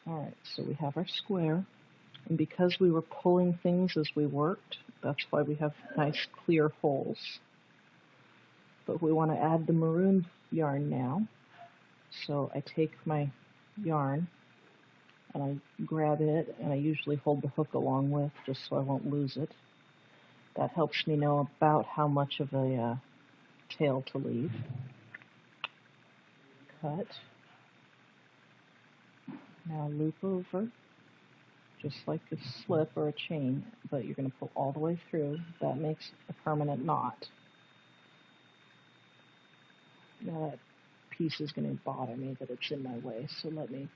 Alright, so we have our square, and because we were pulling things as we worked, that's why we have nice clear holes. But we want to add the maroon yarn now, so I take my yarn and I grab it, and I usually hold the hook along with just so I won't lose it. That helps me know about how much of a tail to leave. Cut. Now loop over, just like a slip or a chain, but you're going to pull all the way through. That makes a permanent knot. Now that piece is going to bother me that it's in my way, so let me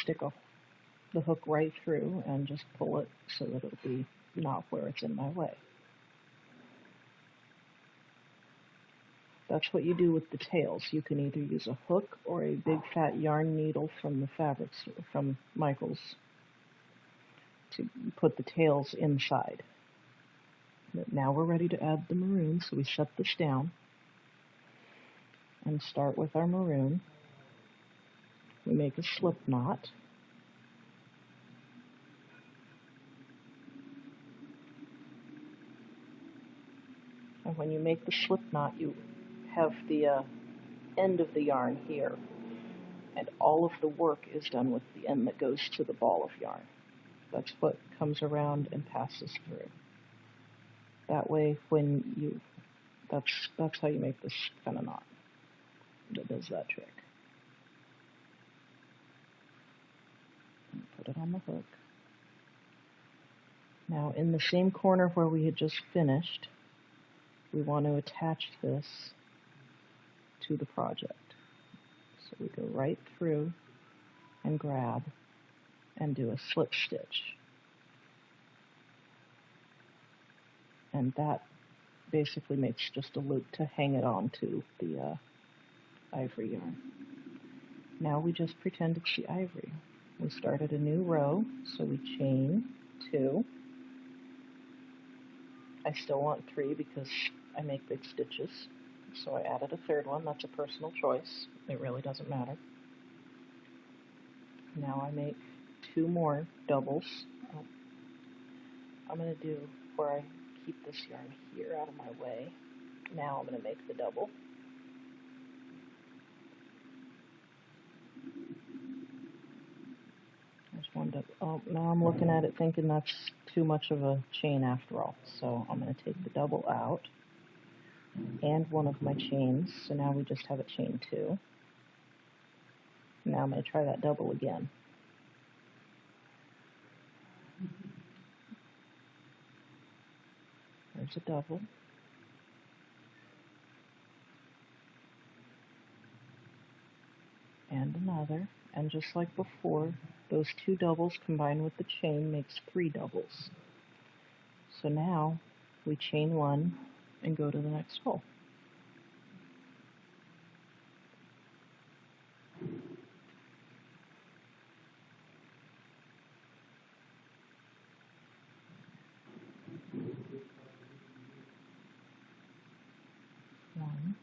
stick the hook right through and just pull it so that it'll be not where it's in my way. That's what you do with the tails. You can either use a hook or a big fat yarn needle from the fabrics, from Michael's, to put the tails inside. Now we're ready to add the maroon, so we set this down and start with our maroon. We make a slip knot. And when you make the slip knot, you have the end of the yarn here, and all of the work is done with the end that goes to the ball of yarn. That's what comes around and passes through. That way, that's how you make this kind of knot that does that trick. And put it on the hook. Now, in the same corner where we had just finished, we want to attach this to the project. So we go right through and grab and do a slip stitch. And that basically makes just a loop to hang it onto the ivory yarn. Now we just pretend it's the ivory. We started a new row, so we chain 2. I still want 3 because I make big stitches, so I added a third one. That's a personal choice. It really doesn't matter. Now I make 2 more doubles. I'm going to do where I keep this yarn here out of my way. Now I'm going to make the double. There's one double. Oh, now I'm looking at it thinking that's too much of a chain after all. So I'm going to take the double out and one of my chains. So now we just have a chain 2. Now I'm going to try that double again. There's a double. And another. And just like before, those 2 doubles combined with the chain makes 3 doubles. So now we chain 1 and go to the next hole. One,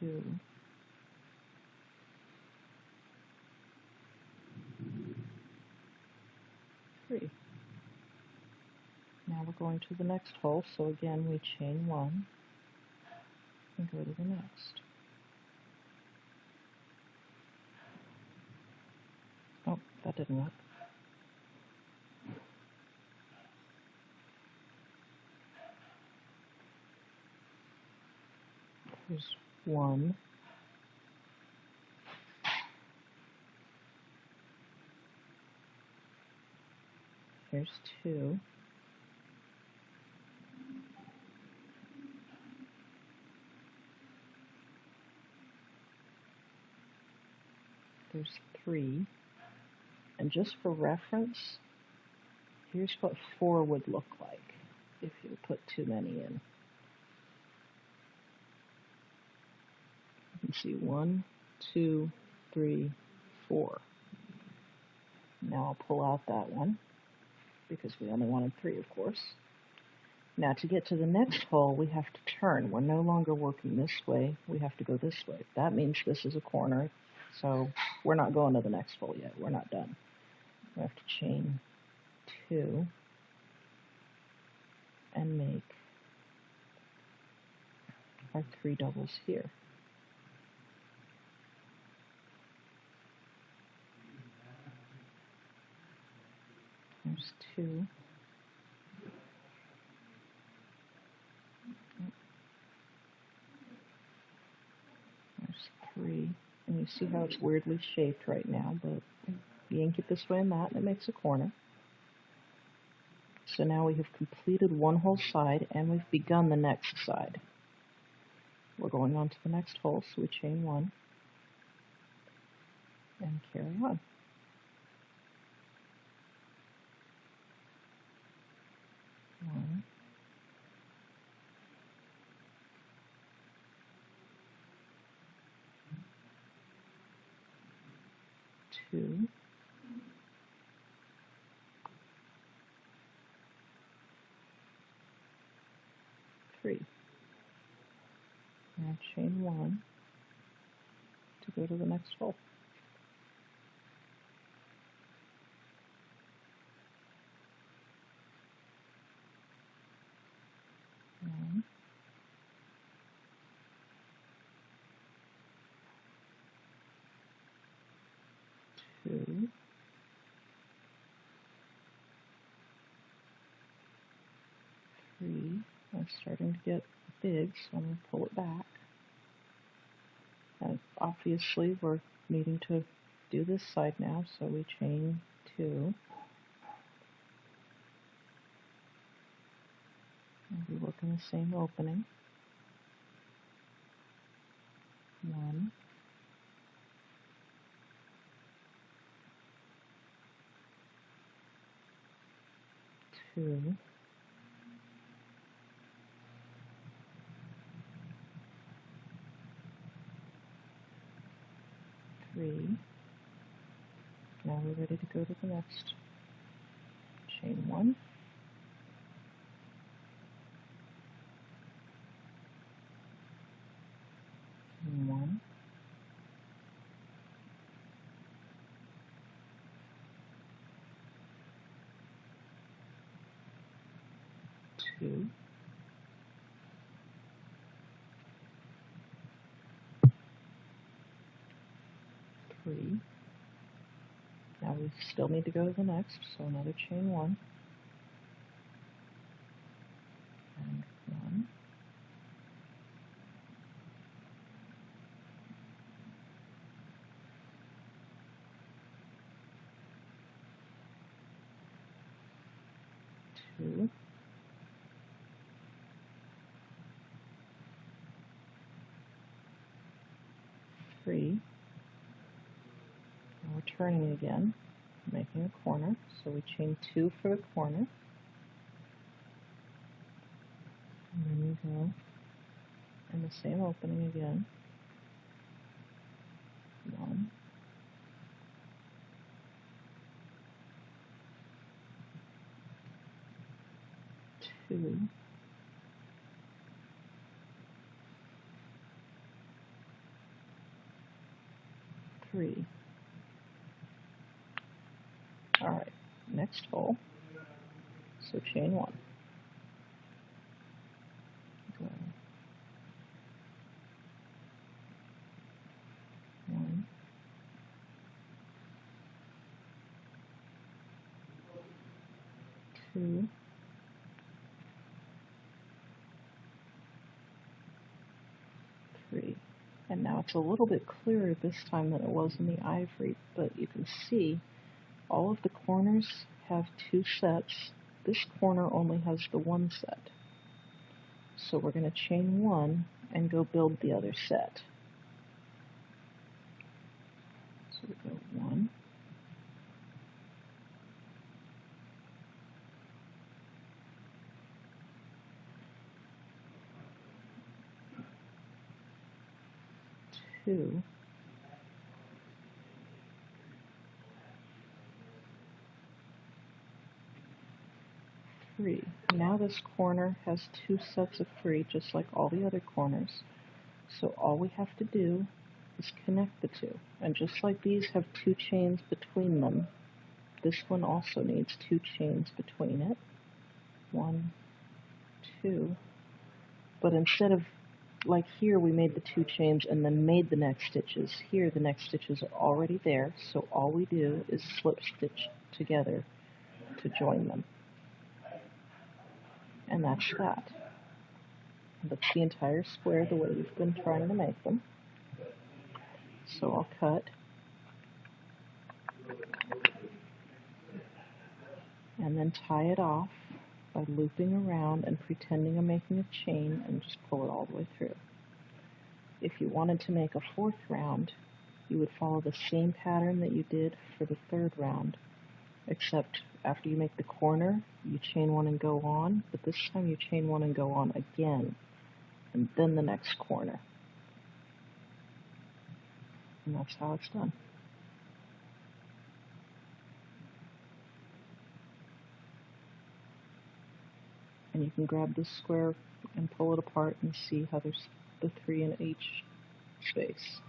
2, 3. Now we're going to the next hole, so again we chain 1 and go to the next. Oh, that didn't work. There's 1. Here's 2. There's 3. And just for reference, here's what 4 would look like if you put too many in. You can see 1, 2, 3, 4. Now I'll pull out that one, because we only wanted 3, of course. Now to get to the next hole, we have to turn. We're no longer working this way. We have to go this way. That means this is a corner, so we're not going to the next hole yet. We're not done. We have to chain 2 and make our 3 doubles here. There's 2. There's 3. And you see how it's weirdly shaped right now, but you yank it this way and that, and it makes a corner. So now we have completed one whole side, and we've begun the next side. We're going on to the next hole, so we chain 1 and carry on. 1, 2, 3. Now chain 1 to go to the next hole. 1, 2, 3. It's starting to get big, so I'm going to pull it back. And obviously we're needing to do this side now, so we chain 2. And we work in the same opening. 1, 2, 3. Now we're ready to go to the next. Chain 1. 1, 2, 3. Now we still need to go to the next, so another chain 1 and 1, 2, 3. Now we're turning again, making a corner, so we chain 2 for the corner, and then we go in the same opening again. 1, 2, 3. Alright, next hole, so chain 1. Go 1, 2, 3. And now it's a little bit clearer this time than it was in the ivory, but you can see all of the corners have 2 sets. This corner only has the 1 set. So we're going to chain 1 and go build the other set. So we go 1, 2, 3. Now now this corner has two sets of three, just like all the other corners. So all we have to do is connect the two. And just like these have two chains between them, this one also needs two chains between it. 1, 2. But instead of, like here, we made the two chains and then made the next stitches. Here, the next stitches are already there, so all we do is slip stitch together to join them. And that's that. That's the entire square the way we've been trying to make them. So I'll cut and then tie it off by looping around and pretending I'm making a chain and just pull it all the way through. If you wanted to make a fourth round, you would follow the same pattern that you did for the third round, except after you make the corner, you chain one and go on, but this time you chain one and go on again, and then the next corner. And that's how it's done. And you can grab this square and pull it apart and see how there's the 3 in each space.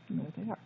And there they are.